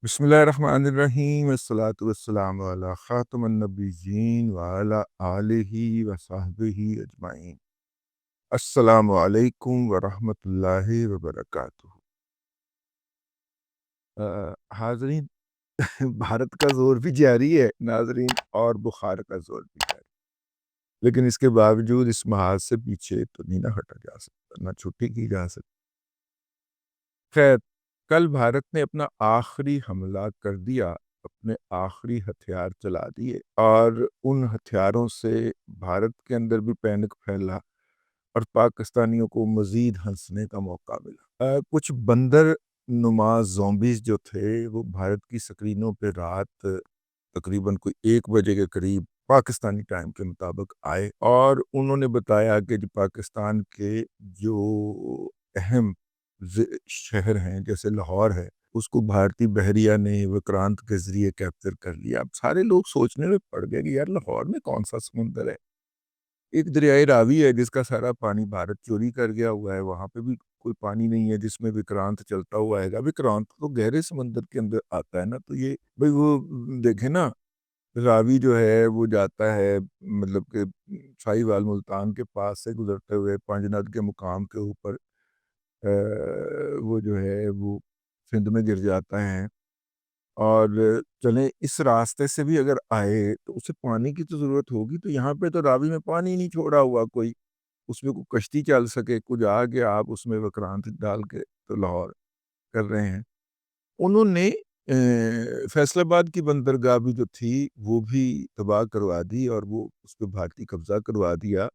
بسم اللہ الرحمن الرحیم والصلاة والسلام علی خاتم النبیین وعلی آلہ وصحبہ اجمعین۔ السلام علیکم ورحمۃ اللہ وبرکاتہ۔ حاضرین، بھارت کا زور بھی جاری ہے ناظرین، اور بخار کا زور بھی جاری، لیکن اس کے باوجود اس محاذ سے پیچھے تو نہیں نہ ہٹا جا سکتا، نہ چھٹی کی جا سکتی۔ خیر، کل بھارت نے اپنا آخری حملہ کر دیا، اپنے آخری ہتھیار چلا دیے، اور ان ہتھیاروں سے بھارت کے اندر بھی پینک پھیلا اور پاکستانیوں کو مزید ہنسنے کا موقع ملا۔ کچھ بندر نما زومبیز جو تھے وہ بھارت کی سکرینوں پہ رات تقریباً کوئی 1 بجے کے قریب پاکستانی ٹائم کے مطابق آئے، اور انہوں نے بتایا کہ جو پاکستان کے جو اہم شہر ہیں جیسے لاہور ہے، اس کو بھارتی بحریہ نے وکرانت کے ذریعے کیپچر کر لیا۔ اب سارے لوگ سوچنے میں پڑ گئے کہ یار لاہور میں کون سا سمندر ہے؟ ایک دریائے راوی ہے جس کا سارا پانی بھارت چوری کر گیا ہوا ہے، وہاں پہ بھی کوئی پانی نہیں ہے جس میں وکرانت چلتا ہوا ہے گا۔ وکرانت تو گہرے سمندر کے اندر آتا ہے نا، تو یہ بھئی وہ دیکھیں نا، راوی جو ہے وہ جاتا ہے مطلب کہ سائی وال ملتان کے پاس سے گزرتے ہوئے پانجند کے مقام کے اوپر وہ جو ہے وہ سندھ میں گر جاتا ہے، اور چلیں اس راستے سے بھی اگر آئے تو اسے پانی کی تو ضرورت ہوگی، تو یہاں پہ تو راوی میں پانی نہیں چھوڑا ہوا کوئی، اس میں کوئی کشتی چل سکے، کچھ آگے آپ اس میں وکرانت ڈال کے تو لاہور کر رہے ہیں۔ انہوں نے فیصل آباد کی بندرگاہ بھی جو تھی وہ بھی تباہ کروا دی، اور وہ اس پہ بھارتی قبضہ کروا دیا۔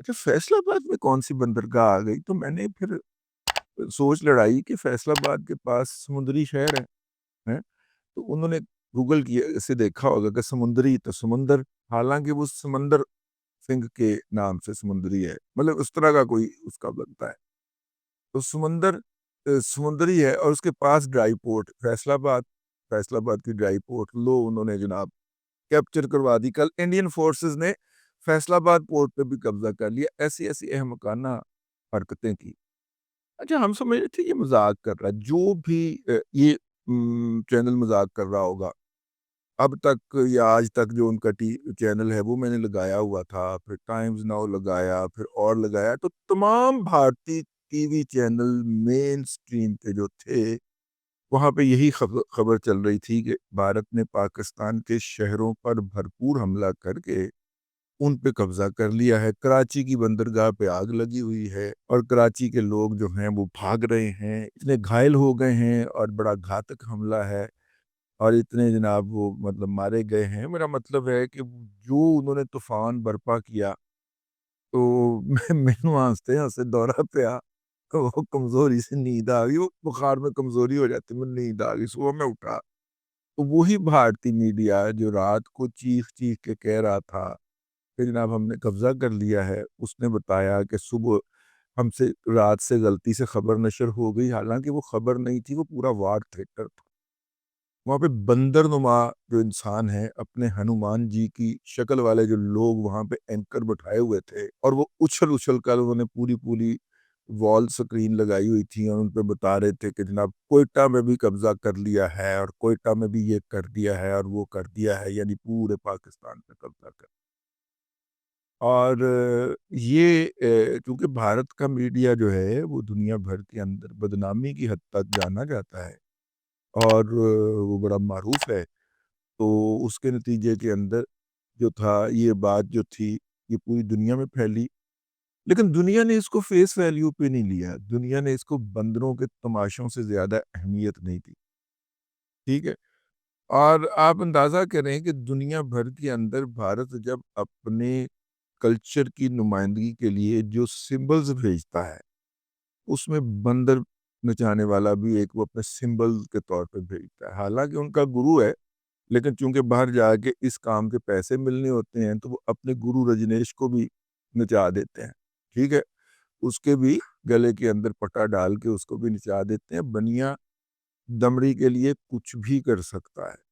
اچھا، فیصل آباد میں کون سی بندرگاہ آ گئی؟ تو میں نے پھر سوچ لڑائی کہ فیصل آباد کے پاس سمندری شہر ہیں، تو انہوں نے گوگل کیا سے دیکھا ہوگا کہ سمندری تو سمندر، حالانکہ وہ سمندر سنگھ کے نام سے سمندری ہے، مطلب اس طرح کا کوئی اس کا بنتا ہے، تو سمندر سمندری ہے، اور اس کے پاس ڈرائی پورٹ فیصل آباد کی ڈرائی پورٹ لو انہوں نے جناب کیپچر کروا دی۔ کل انڈین فورسز نے فیصل آباد پورٹ پہ بھی قبضہ کر لیا۔ ایسی ایسی احمقانہ حرکتیں کی۔ اچھا، ہم سمجھ رہے تھے یہ مذاق کر رہا ہے، جو بھی یہ چینل مذاق کر رہا ہوگا، اب تک یا آج تک جو ان کا چینل ہے وہ میں نے لگایا ہوا تھا، پھر ٹائمز ناؤ لگایا، پھر اور لگایا، تو تمام بھارتی ٹی وی چینل مین سٹریم پہ جو تھے وہاں پہ یہی خبر چل رہی تھی کہ بھارت نے پاکستان کے شہروں پر بھرپور حملہ کر کے ان پہ قبضہ کر لیا ہے۔ کراچی کی بندرگاہ پہ آگ لگی ہوئی ہے، اور کراچی کے لوگ جو ہیں وہ بھاگ رہے ہیں، اتنے گھائل ہو گئے ہیں، اور بڑا گھاتک حملہ ہے، اور اتنے جناب وہ مطلب مارے گئے ہیں۔ میرا مطلب ہے کہ جو انہوں نے طوفان برپا کیا، تو مینو ہنستے ہنستے دورہ پہ وہ کمزوری سے نیند آ گئی، وہ بخار میں کمزوری ہو جاتی، میں نیند آ گئی، صبح میں اٹھا تو وہی بھارتی میڈیا جو رات کو چیخ چیخ کے کہہ رہا تھا کہ جناب ہم نے قبضہ کر لیا ہے، اس نے بتایا کہ صبح ہم سے رات سے غلطی سے خبر نشر ہو گئی، حالانکہ وہ خبر نہیں تھی، وہ پورا وار تھیٹر تھا۔ وہاں پہ بندر نما جو انسان ہیں، اپنے ہنومان جی کی شکل والے جو لوگ وہاں پہ اینکر بٹھائے ہوئے تھے، اور وہ اچھل اچھل کر انہوں نے پوری وال سکرین لگائی ہوئی تھی، اور ان پہ بتا رہے تھے کہ جناب کوئٹہ میں بھی قبضہ کر لیا ہے، اور کوئٹہ میں بھی یہ کر دیا ہے اور وہ کر دیا ہے، یعنی پورے پاکستان پہ قبضہ کر۔ اور یہ چونکہ بھارت کا میڈیا جو ہے وہ دنیا بھر کے اندر بدنامی کی حد تک جانا جاتا ہے، اور وہ بڑا معروف ہے، تو اس کے نتیجے کے اندر جو تھا یہ بات جو تھی یہ پوری دنیا میں پھیلی، لیکن دنیا نے اس کو فیس ویلیو پہ نہیں لیا، دنیا نے اس کو بندروں کے تماشوں سے زیادہ اہمیت نہیں دی، ٹھیک ہے؟ اور آپ اندازہ کریں کہ دنیا بھر کے اندر بھارت جب اپنے کلچر کی نمائندگی کے لیے جو سمبلز بھیجتا ہے، اس میں بندر نچانے والا بھی ایک وہ اپنے سمبل کے طور پہ بھیجتا ہے، حالانکہ ان کا گرو ہے، لیکن چونکہ باہر جا کے اس کام کے پیسے ملنے ہوتے ہیں تو وہ اپنے گرو رجنیش کو بھی نچا دیتے ہیں، ٹھیک ہے؟ اس کے بھی گلے کے اندر پٹا ڈال کے اس کو بھی نچا دیتے ہیں۔ بنیا دمڑی کے لیے کچھ بھی کر سکتا ہے،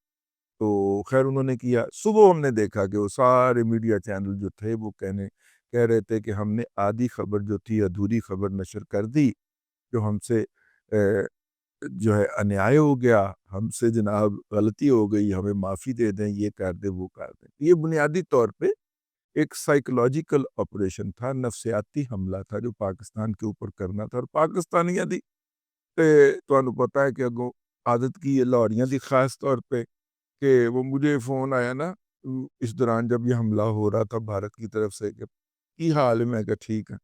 تو خیر انہوں نے کیا۔ صبح ہم نے دیکھا کہ وہ سارے میڈیا چینل جو تھے وہ کہہ رہے تھے کہ ہم نے آدھی خبر جو تھی ادھوری خبر نشر کر دی، جو ہم سے جو ہے انیائے ہو گیا، ہم سے جناب غلطی ہو گئی، ہمیں معافی دے دیں، یہ کر دیں وہ کر دیں. یہ بنیادی طور پہ ایک سائیکولوجیکل آپریشن تھا، نفسیاتی حملہ تھا جو پاکستان کے اوپر کرنا تھا. اور پاکستانیاں دی تمہیں پتا ہے کہ اگوں عادت کی ہے لاہوریاں دی خاص طور پہ کہ وہ مجھے فون آیا نا اس دوران جب یہ حملہ ہو رہا تھا بھارت کی طرف سے کہ کی حال ہے. میں کہا ٹھیک ہے.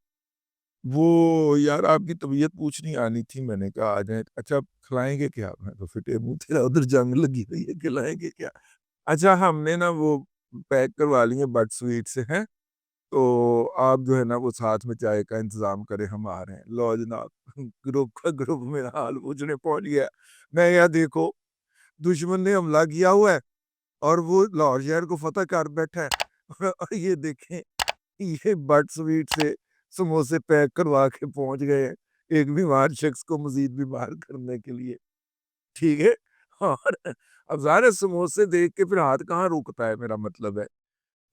وہ یار آپ کی طبیعت پوچھنی آنی تھی. میں نے کہا آ جائیں. اچھا کھلائیں گے کیا؟ میں تو فٹے منہ تیرا ادھر جنگ لگی ہوئی ہے، کھلائیں گے کیا؟ اچھا ہم نے نا وہ پیک کروا لیے بٹ سویٹ سے ہیں، تو آپ جو ہے نا وہ ساتھ میں چائے کا انتظام کریں، ہم آ رہے ہیں. لو جناب گروپ کا گروپ میرا حال پوچھنے پہنچ گیا. میں یہاں دیکھو دشمن نے حملہ کیا ہوا ہے اور وہ لاہور شہر کو فتح کر بیٹھا ہے اور یہ دیکھیں یہ بٹ سویٹ سے سموسے پیک کروا کے پہنچ گئے ہیں ایک بیمار شخص کو مزید بیمار کرنے کے لیے. ٹھیک ہے. اور اب ظاہر سموسے دیکھ کے پھر ہاتھ کہاں رکتا ہے، میرا مطلب ہے.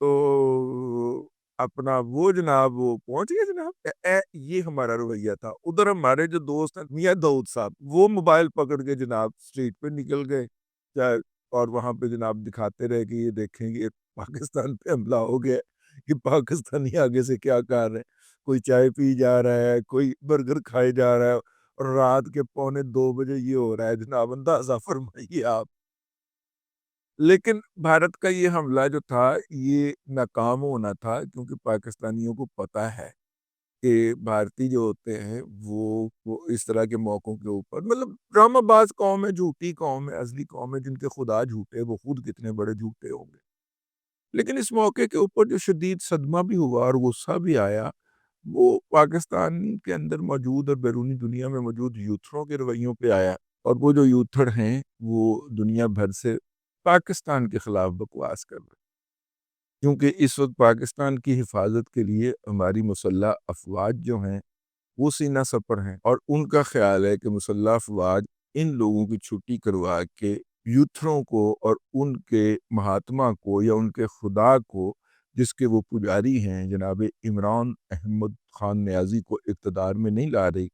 تو اپنا وہ جناب وہ پہنچ گیا جناب. یہ ہمارا رویہ تھا. ادھر ہمارے جو دوست ہیں میاں داؤد صاحب، وہ موبائل پکڑ کے جناب اسٹریٹ پہ نکل گئے اور وہاں پہ جناب دکھاتے رہے کہ یہ دیکھیں گے پاکستان پہ حملہ ہو گیا کہ پاکستانی آگے سے کیا کر رہے ہیں. کوئی چائے پی جا رہا ہے، کوئی برگر کھائے جا رہا ہے، اور رات کے 1:45 یہ ہو رہا ہے جناب. اندازہ فرمائیے آپ. لیکن بھارت کا یہ حملہ جو تھا یہ ناکام ہونا تھا کیونکہ پاکستانیوں کو پتا ہے کہ بھارتی جو ہوتے ہیں وہ اس طرح کے موقعوں کے اوپر مطلب ڈرامہ باز قوم ہے، جھوٹی قوم ہے، ازلی قوم ہے جن کے خدا جھوٹے، وہ خود کتنے بڑے جھوٹے ہوں گے. لیکن اس موقع کے اوپر جو شدید صدمہ بھی ہوا اور غصہ بھی آیا وہ پاکستان کے اندر موجود اور بیرونی دنیا میں موجود یوتھروں کے رویوں پہ آیا. اور وہ جو یوتھر ہیں وہ دنیا بھر سے پاکستان کے خلاف بکواس کر رہے، کیونکہ اس وقت پاکستان کی حفاظت کے لیے ہماری مسلح افواج جو ہیں وہ سینہ سپر ہیں، اور ان کا خیال ہے کہ مسلح افواج ان لوگوں کی چھٹی کروا کے یوتھروں کو اور ان کے مہاتما کو یا ان کے خدا کو جس کے وہ پجاری ہیں جناب عمران احمد خان نیازی کو اقتدار میں نہیں لا رہی.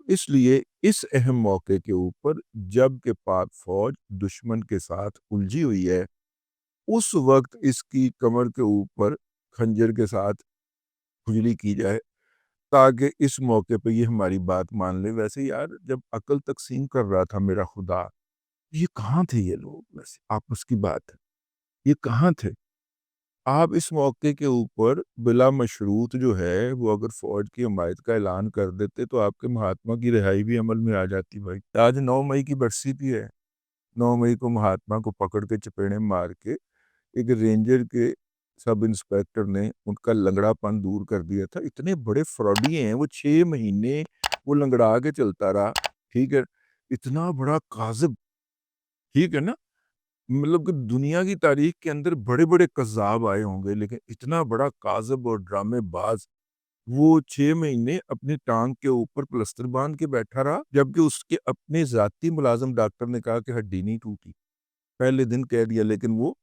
اس لیے اس اہم موقع کے اوپر جب کہ پاک فوج دشمن کے ساتھ الجھی ہوئی ہے اس وقت اس کی کمر کے اوپر خنجر کے ساتھ کھجلی کی جائے تاکہ اس موقع پہ یہ ہماری بات مان لے. ویسے یار جب عقل تقسیم کر رہا تھا میرا خدا، یہ کہاں تھے یہ لوگ؟ ویسے آپس کی بات ہے، یہ کہاں تھے؟ آپ اس موقع کے اوپر بلا مشروط جو ہے وہ اگر فوج کی حمایت کا اعلان کر دیتے تو آپ کے مہاتما کی رہائی بھی عمل میں آ جاتی. بھائی آج 9 مئی کی برسی بھی ہے. 9 مئی کو مہاتما کو پکڑ کے چپیڑے مار کے ایک رینجر کے سب انسپیکٹر نے ان کا لنگڑا پن دور کر دیا تھا. اتنے بڑے فراڈی ہیں وہ، 6 مہینے وہ لنگڑا کے چلتا رہا. ٹھیک ہے. اتنا بڑا کاذب، ٹھیک ہے نا، مطلب کہ دنیا کی تاریخ کے اندر بڑے بڑے قذاب آئے ہوں گے لیکن اتنا بڑا کاذب اور ڈرامے باز وہ 6 مہینے اپنی ٹانگ کے اوپر پلسٹر باندھ کے بیٹھا رہا، جبکہ اس کے اپنے ذاتی ملازم ڈاکٹر نے کہا کہ ہڈی نہیں ٹوٹی. پہلے دن کہہ دیا لیکن وہ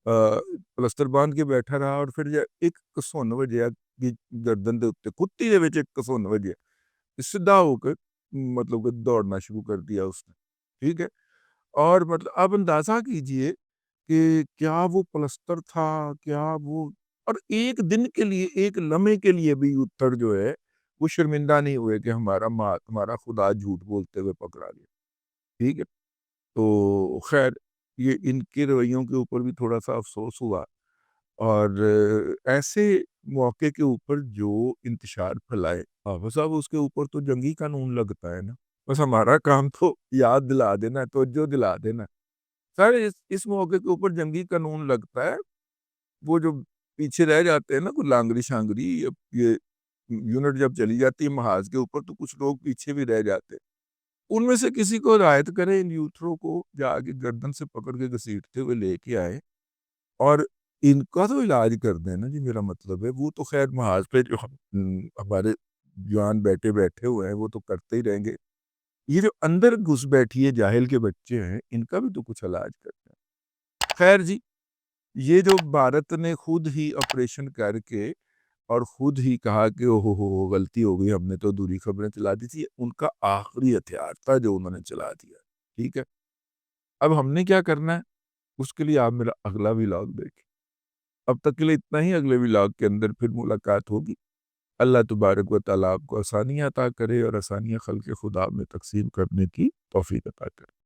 پلسٹر باندھ کے بیٹھا رہا. اور پھر ایک کسون وجہ کی گردن دے اتے کتی دے وچ ایک کسون وجہ سیدھا ہو کے مطلب کہ دوڑنا شروع کر دیا اس نے. ٹھیک ہے. اور مطلب اب اندازہ کیجئے کہ کیا وہ پلسٹر تھا، کیا وہ، اور ایک دن کے لیے، ایک لمحے کے لیے بھی یوتھر جو ہے وہ شرمندہ نہیں ہوئے کہ ہمارا خدا جھوٹ بولتے ہوئے پکڑا گیا. ٹھیک ہے. تو خیر یہ ان کے رویوں کے اوپر بھی تھوڑا سا افسوس ہوا. اور ایسے موقع کے اوپر جو انتشار پھیلائے بس اب اس کے اوپر تو جنگی قانون لگتا ہے نا. بس ہمارا کام تو یاد دلا دینا، توجہ دلا دینا. سر اس موقع کے اوپر جنگی قانون لگتا ہے. وہ جو پیچھے رہ جاتے ہیں نا کوئی لانگری شانگری، یہ یونٹ جب چلی جاتی ہے محاذ کے اوپر تو کچھ لوگ پیچھے بھی رہ جاتے ہیں. ان میں سے کسی کو ہدایت کرے ان یوتھروں کو جا کے گردن سے پکڑ کے گھسیٹتے ہوئے لے کے آئے اور ان کا تو علاج کر دیں نا جی. میرا مطلب ہے وہ تو خیر محاذ پہ جو ہمارے جوان بیٹھے ہوئے ہیں وہ تو کرتے ہی رہیں گے. یہ جو اندر گھس بیٹھی ہے جاہل کے بچے ہیں ان کا بھی تو کچھ علاج کرتے ہیں. خیر جی، یہ جو بھارت نے خود ہی آپریشن کر کے اور خود ہی کہا کہ ہو غلطی ہو گئی، ہم نے تو دوری خبریں چلا دی تھی۔ ان کا آخری ہتھیار تھا جو انہوں نے چلا دیا، ٹھیک ہے۔ اب ہم نے کیا کرنا ہے، اس کے لیے آپ میرا اگلا ولاگ دیکھیں۔ اب تک کے لیے اتنا ہی، اگلے ولاگ کے اندر پھر ملاقات ہوگی۔ اللہ تبارک و تعالیٰ آپ کو آسانیاں عطا کرے اور آسانیاں خلق خدا میں تقسیم کرنے کی توفیق عطا کرے۔